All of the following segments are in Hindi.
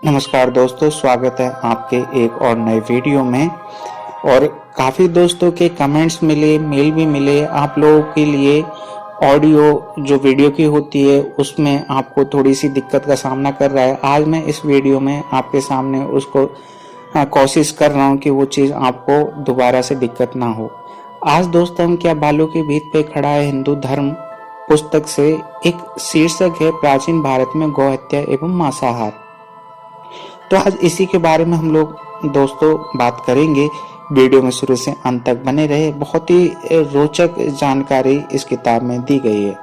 नमस्कार दोस्तों, स्वागत है आपके एक और नए वीडियो में। और काफ़ी दोस्तों के कमेंट्स मिले, मेल भी मिले आप लोगों के लिए। ऑडियो जो वीडियो की होती है उसमें आपको थोड़ी सी दिक्कत का सामना कर रहा है। आज मैं इस वीडियो में आपके सामने उसको कोशिश कर रहा हूँ कि वो चीज़ आपको दोबारा से दिक्कत ना हो। आज दोस्तों हम क्या बालों की भीत पे खड़ा है हिंदू धर्म पुस्तक से एक शीर्षक है प्राचीन भारत में गौ हत्या एवं मांसाहार। तो आज इसी के बारे में हम लोग दोस्तों बात करेंगे। वीडियो में शुरू से अंत तक बने रहे। बहुत ही रोचक जानकारी इस किताब में दी गई है।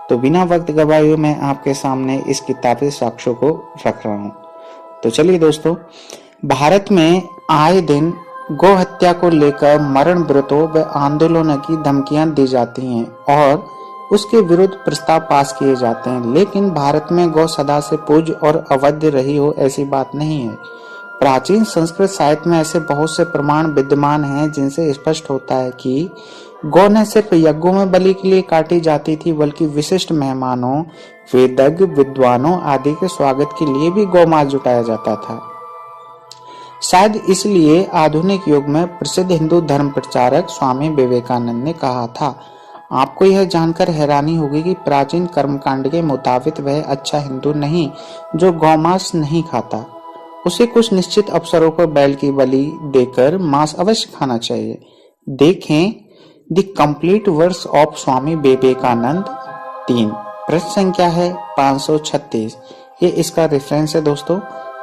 तो बिना वक्त गवाए हुए मैं आपके सामने इस किताब के साक्ष्यों को रख रहा हूँ। तो चलिए दोस्तों, भारत में आए दिन गौ हत्या को लेकर मरण व्रतों व आंदोलनों की धमकियां दी जाती हैं और उसके विरुद्ध प्रस्ताव पास किए जाते हैं। लेकिन भारत में गौ सदा से पूज्य और अवैध रही हो ऐसी बात नहीं है। प्राचीन संस्कृत साहित्य में ऐसे बहुत से प्रमाण विद्यमान हैं जिनसे स्पष्ट होता है कि गौ न सिर्फ यज्ञों में बलि के लिए काटी जाती थी, बल्कि विशिष्ट मेहमानों, वेदज्ञ, विद्वानों आदि के स्वागत के लिए भी गौमांस जुटाया जाता था। शायद इसलिए आधुनिक युग में प्रसिद्ध हिंदू धर्म प्रचारक स्वामी विवेकानंद ने कहा था, आपको यह जानकर हैरानी होगी कि प्राचीन कर्मकांड के मुताबिक वह अच्छा हिंदू नहीं जो गौमांस नहीं खाता। उसे कुछ निश्चित अवसरों पर बैल की बलि देकर मांस अवश्य खाना चाहिए। देखें the complete works of Swami Vivekananda 3, पृष्ठ संख्या है 536। ये इसका रेफरेंस है दोस्तों।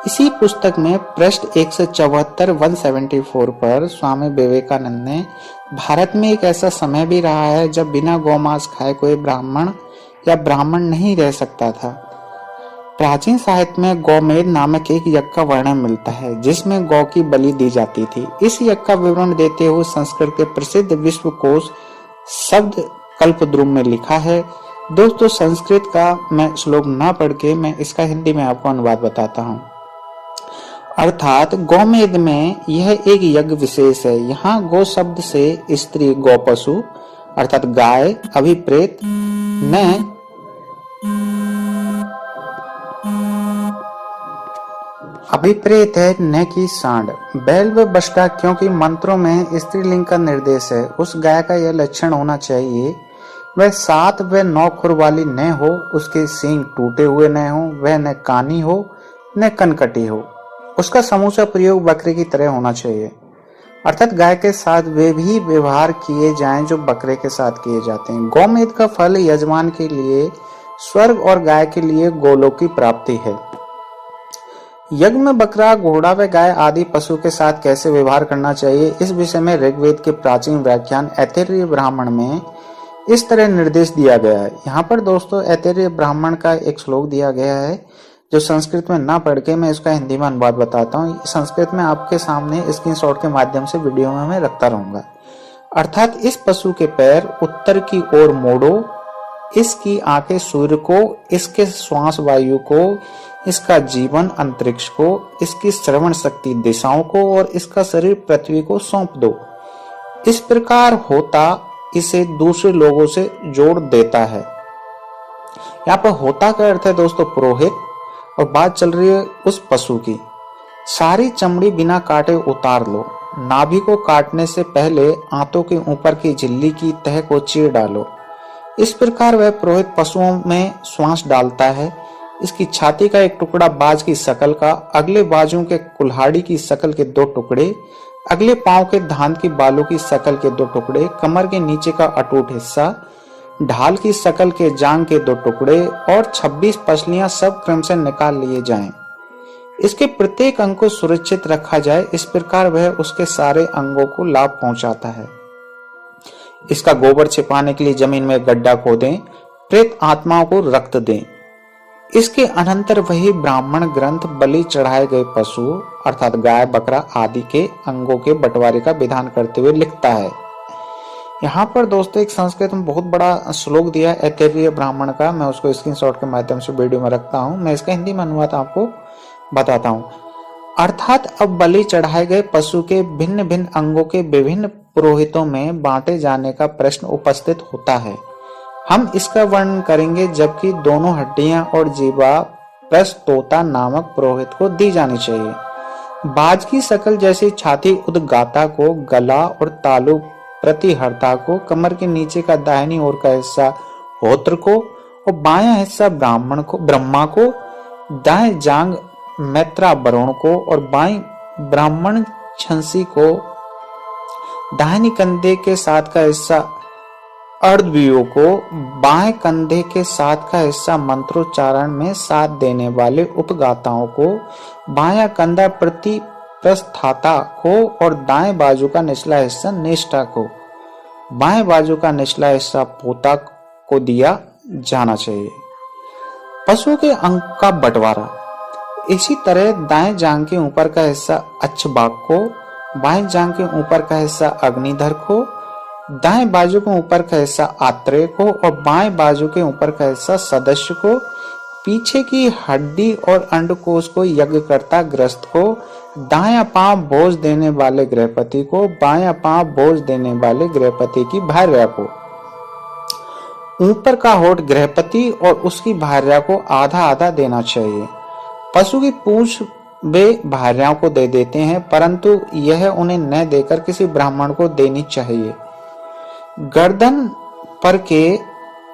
इसी पुस्तक में पृष्ठ 174 174 पर स्वामी विवेकानंद ने भारत में एक ऐसा समय भी रहा है जब बिना गौमांस खाए कोई ब्राह्मण या ब्राह्मण नहीं रह सकता था। प्राचीन साहित्य में गौमेध नामक एक यज्ञ का वर्णन मिलता है जिसमें गौ की बलि दी जाती थी। इस यज्ञ का विवरण देते हुए संस्कृत के प्रसिद्ध विश्वकोश शब्द कल्पद्रुम में लिखा है। दोस्तों, संस्कृत का मैं श्लोक ना पढ़ के मैं इसका हिंदी में आपको अनुवाद बताता हूँ। अर्थात गौमेध में यह एक यज्ञ विशेष है। यहाँ गौ शब्द से स्त्री गौ पशु अर्थात गाय, अभिप्रेत है न कि सांड, बैल व बछड़ा, क्योंकि मंत्रों में स्त्रीलिंग का निर्देश है। उस गाय का यह लक्षण होना चाहिए, वह 7 व 9 खुर वाली न हो, उसके सींग टूटे हुए न हो, वह न कानी हो न कनकटी हो, उसका समूचा प्रयोग बकरे की तरह होना चाहिए। अर्थात गाय के साथ वे भी व्यवहार किए जाएं जो बकरे के साथ किए जाते हैं। गौमेध का फल यजमान के लिए स्वर्ग और गाय के लिए गोलोक की प्राप्ति है। यज्ञ में बकरा, घोड़ा व गाय आदि पशु के साथ कैसे व्यवहार करना चाहिए, इस विषय में ऋग्वेद के प्राचीन व्याख्यान ऐतरेय ब्राह्मण में इस तरह निर्देश दिया गया है। यहाँ पर दोस्तों ऐतरेय ब्राह्मण का एक श्लोक दिया गया है जो संस्कृत में ना पढ़ के मैं इसका हिंदी में अनुवाद बताता हूँ। संस्कृत में आपके सामने स्क्रीनशॉट के माध्यम से वीडियो में मैं रखता रहूंगा। अर्थात इस पशु के पैर उत्तर की ओर मोड़ो, इसकी आंखें सूर्य को, इसके श्वास वायु को, इसका जीवन अंतरिक्ष को, इसकी श्रवण शक्ति दिशाओं को और इसका शरीर पृथ्वी को सौंप दो। इस प्रकार होता इसे दूसरे लोगों से जोड़ देता है। यहाँ पर होता का अर्थ है दोस्तों पुरोहित, और बात चल रही है उस पशु की। सारी चमड़ी बिना काटे उतार लो, नाभि को काटने से पहले आंतों के ऊपर की झिल्ली की तह को चीर डालो। इस प्रकार वह पुरोहित पशुओं में श्वास डालता है। इसकी छाती का एक टुकड़ा बाज की शकल का, अगले बाजू के कुल्हाड़ी की शकल के 2 टुकड़े, अगले पांव के धांत की बालों की शकल के 2 टुकड़े, कमर के नीचे का अटूट हिस्सा, ढाल की शकल के जांग के 2 टुकड़े और 26 पसलियां सब क्रम से निकाल लिए जाएं। इसके प्रत्येक अंग को सुरक्षित रखा जाए। इस प्रकार वह उसके सारे अंगों को लाभ पहुंचाता है। इसका गोबर छिपाने के लिए जमीन में गड्ढा खोदें, प्रेत आत्माओं को रक्त दें। इसके अनंतर वही ब्राह्मण ग्रंथ बलि चढ़ाए गए पशु अर्थात गाय, बकरा आदि के अंगों के बंटवारे का विधान करते हुए लिखता है। यहाँ पर दोस्तों एक संस्कृत में बहुत बड़ा श्लोक दिया है ऐतरेय ब्राह्मण का। मैं उसको स्क्रीनशॉट के माध्यम से वीडियो में रखता हूँ। मैं इसका हिंदी में अनुवाद आपको बताता हूँ। अर्थात अब बलि चढ़ाए गए पशु के भिन्न भिन्न अंगों के विभिन्न पुरोहितों में बांटे जाने का प्रश्न उपस्थित होता है। हम इसका वर्णन करेंगे जबकि दोनों हड्डियां और जीवा प्रस्तोता नामक पुरोहित को दी जानी चाहिए। बाज की शकल जैसी छाती उद्गाता को, गला और तालु प्रतिहर्ता को, कमर के नीचे का दाहिनी ओर का हिस्सा होत्र को और बायां हिस्सा ब्रह्मा को, दाएं जांग मैत्रा वरुण को और बाईं ब्राह्मण छंसी को, दाहिनी कंधे के साथ का हिस्सा अर्धव्यूह को, बाएं कंधे के साथ का हिस्सा मंत्रोच्चारण में साथ देने वाले उपगाताओं को, बायां कंधा प्रति प्रस्थाता को और दाएं बाजू का निचला हिस्सा निष्ठा को, बाएं बाजू का निचला हिस्सा पोता को दिया जाना चाहिए। पशुओं के अंग का बंटवारा। इसी तरह दाएं जांघ के ऊपर का हिस्सा अक्षबाग को, बाएं जांघ के ऊपर का हिस्सा अग्निधर को, दाएं बाजू के ऊपर का हिस्सा आत्रेय को और बाएं बाजू के ऊपर का हिस्सा सदस्य को, पीछे की हड्डी और अंडकोश को यज्ञकर्ता ग्रस्त को, दायां पांव बोझ देने वाले गृहपति को, बायां पांव बोझ देने वाले गृहपति की भार्या को, ऊपर का होठ गृहपति और उसकी भार्या को आधा आधा देना चाहिए। पशु की पूंछ वे भार्याओं को दे देते हैं, परंतु यह उन्हें न देकर किसी ब्राह्मण को देनी चाहिए। गर्दन पर के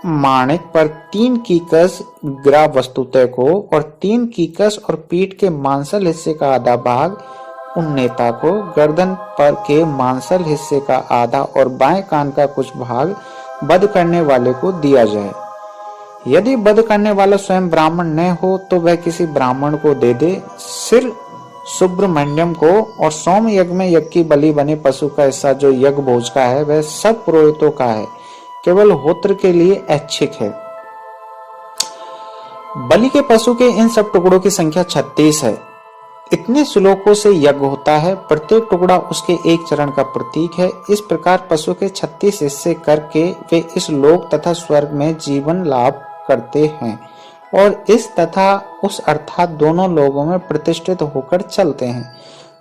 माणिक पर 3 कीकस ग्रा वस्तुतः को और 3 कीकस और पीठ के मांसल हिस्से का आधा भाग उन नेता को, गर्दन पर के मांसल हिस्से का आधा और बाएं कान का कुछ भाग वध करने वाले को दिया जाए। यदि वध करने वाला स्वयं ब्राह्मण न हो तो वह किसी ब्राह्मण को दे दे। सिर सुब्रमण्यम को और सोम यज्ञ में यज्ञ की बलि बने पशु का हिस्सा जो यज्ञ भोज का है वह सब पुरोहितों का है, केवल होत्र के लिए ऐच्छिक है। बलि के पशु के इन सब टुकड़ों की संख्या 36 है। इतने श्लोकों से यज्ञ होता है, प्रत्येक टुकड़ा उसके एक चरण का प्रतीक है। इस प्रकार पशु के 36 हिस्से करके वे इस लोक तथा स्वर्ग में जीवन लाभ करते हैं और इस तथा उस अर्थात दोनों लोगों में प्रतिष्ठित होकर चलते हैं।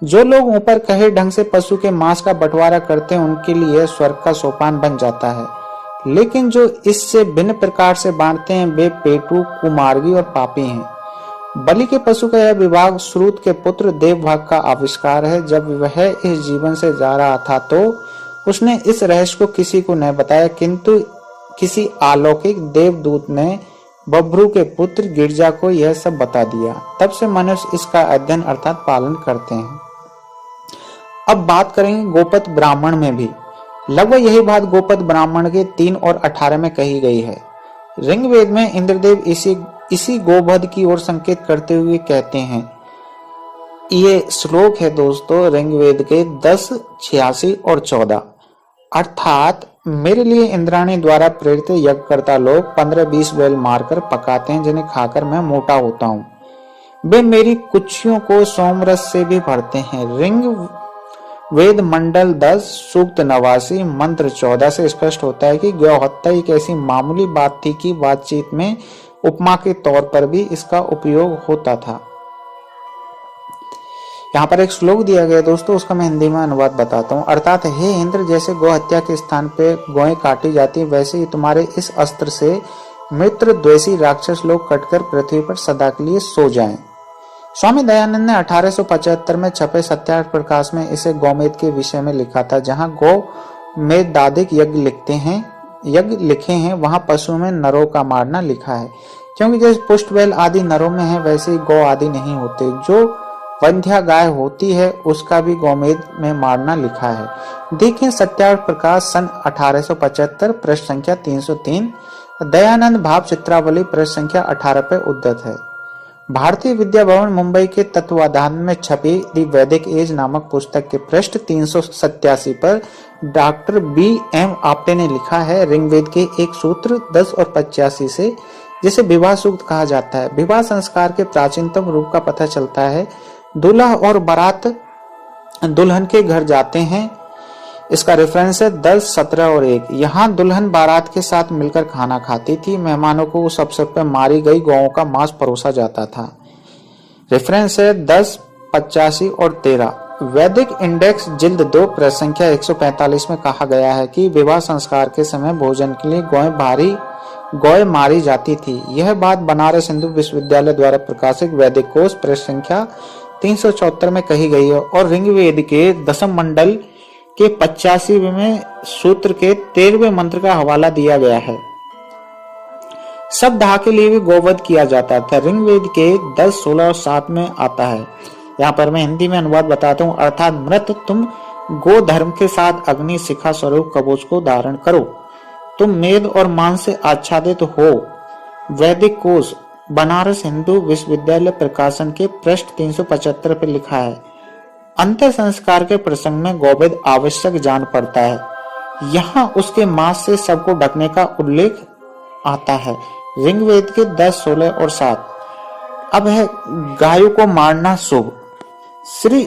जो लोग ऊपर कहे ढंग से पशु के मांस का बंटवारा करते हैं उनके लिए स्वर्ग का सोपान बन जाता है, लेकिन जो इससे भिन्न प्रकार से बांटते हैं वे पेटू, कुमार्गी और पापी हैं। बलि के पशु का यह विभाग श्रुत के पुत्र देवभाग का आविष्कार है। जब वह इस जीवन से जा रहा था तो उसने इस रहस्य को किसी को न बताया, किंतु किसी अलौकिक देवदूत ने बभ्रू के पुत्र गिरजा को यह सब बता दिया। तब से मनुष्य इसका अध्ययन अर्थात पालन करते हैं। अब बात करेंगे गोपत ब्राह्मण में भी। लगभग यही बात गोपत ब्राह्मण के 3 और 18 में कही गई है। ऋग्वेद में इंद्रदेव इसी गोवध की ओर संकेत करते हुए कहते हैं। ये श्लोक है दोस्तों ऋग्वेद के 10, 86 और 14, अर्थात मेरे लिए इंद्राणी द्वारा प्रेरित यज्ञकर्ता लोग 15-20 बैल मारकर पकाते हैं, जिन्हें खाकर मैं मोटा होता हूँ। वे मेरी कुक्षियों को सोमरस से भी भरते हैं। ऋग्वेद मंडल 10 सूक्त 89 मंत्र 14 से स्पष्ट होता है कि गौहत्या एक ऐसी मामूली बात थी कि बातचीत में उपमा के तौर पर भी इसका उपयोग होता था। यहाँ पर एक श्लोक दिया गया दोस्तों, उसका मैं हिंदी में अनुवाद बताता हूँ। अर्थात हे इंद्र, जैसे गौ हत्या के स्थान पे गौएं काटी जाती है, वैसे ही तुम्हारे इस अस्त्र से मित्र द्वेषी राक्षस लोग कटकर पृथ्वी पर सदा के लिए सो जाएं। स्वामी दयानंद ने 1875 में छपे सत्यार्थ प्रकाश में इसे गौमेद के विषय में लिखा था। जहाँ गौ में दादिक यज्ञ लिखे हैं वहाँ पशु में नरों का मारना लिखा है, क्योंकि जैसे पुष्ट बैल आदि नरों में है वैसे ही गौ आदि नहीं होते। जो वंध्या गाय होती है उसका भी गौमेद में मारना लिखा है। देखें सत्यार्थ प्रकाश सन 1875 पृष्ठ संख्या 303, दयानंद भाव चित्रावली पृष्ठ संख्या 18 पे उद्धत है। भारतीय विद्या भवन मुंबई के तत्वाधान में छपी द वैदिक एज नामक पुस्तक के पृष्ठ 387 पर डॉक्टर B.M. आप्टे ने लिखा है, ऋग्वेद के एक सूत्र 10 और 85 से, जिसे विवाह सूक्त कहा जाता है, विवाह संस्कार के प्राचीनतम रूप का पता चलता है। दूल्हा और बारात दुल्हन के घर जाते हैं। इसका रेफरेंस है 10, 17 और 1। यहाँ दुल्हन बारात के साथ मिलकर खाना खाती थी। मेहमानों को उस अवसर पर मारी गई गौओं का मांस परोसा जाता था। रेफरेंस है 10, 85 और 13। वैदिक इंडेक्स जिल्द 2 पृष्ठ संख्या 145 में कहा गया है कि विवाह संस्कार के समय भोजन के लिए गौएं बाहरी गौएं मारी जाती थी। यह बात बनारस हिंदू विश्वविद्यालय द्वारा प्रकाशित वैदिक कोश पृष्ठ संख्या 374 में कही गई है और ऋग्वेद के दशम मंडल के 85वें सूत्र के 13वें मंत्र का हवाला दिया गया है। सब दाह के लिए भी गौवध किया जाता था। ऋग्वेद के 10, 16 और 7 में आता है। यहाँ पर मैं हिंदी में अनुवाद बताता हूँ, अर्थात मृत तुम गो धर्म के साथ अग्नि शिखा स्वरूप कवच को धारण करो, तुम मेद और मांस से आच्छादित हो। वैदिक कोश बनारस हिंदू विश्वविद्यालय प्रकाशन के पृष्ठ 375 पर लिखा है। अंत्य संस्कार के प्रसंग में गौवध आवश्यक जान पड़ता है। यहाँ उसके मांस से सबको ढकने का उल्लेख आता है। ऋग्वेद के 10, 16 और 7। अब है गायों को मारना शुभ। श्री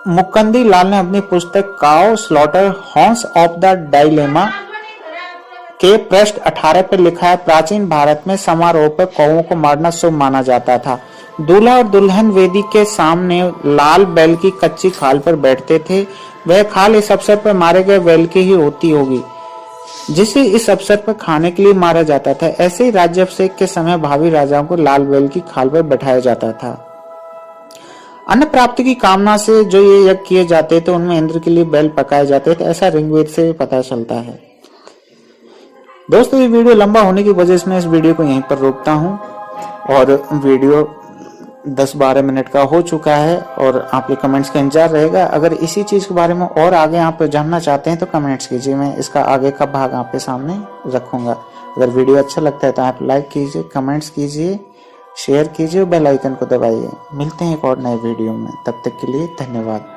मुकुंदी लाल ने अपनी पुस्तक cow slaughter horns of the dilemma के पृष्ठ 18 पर लिखा है, प्राचीन भारत में समारोह पर कौओं को मारना शुभ माना जाता था। दूल्हा और दुल्हन वेदी के सामने लाल बैल की कच्ची खाल पर बैठते थे। वह खाल इस अवसर पर मारे गए बैल की ही होती होगी, जिसे इस अवसर पर खाने के लिए मारा जाता था। ऐसे ही राज्याभिषेक के समय भावी राजाओं को लाल बैल की खाल पर बैठाया जाता था। अन्न प्राप्ति की कामना से जो ये यज्ञ किए जाते थे, उनमें इंद्र के लिए बैल पकाए जाते थे। ऐसा ऋग्वेद से पता चलता है। दोस्तों, ये वीडियो लंबा होने की वजह से मैं इस वीडियो को यहीं पर रोकता हूँ और वीडियो 10-12 मिनट का हो चुका है और आपके कमेंट्स का इंतजार रहेगा। अगर इसी चीज के बारे में और आगे आप जानना चाहते हैं तो कमेंट्स कीजिए, मैं इसका आगे का भाग आपके सामने रखूंगा। अगर वीडियो अच्छा लगता है तो आप लाइक कीजिए, कमेंट्स कीजिए, शेयर कीजिए, बेल आइकन को दबाइए। मिलते हैं एक और नए वीडियो में, तब तक के लिए धन्यवाद।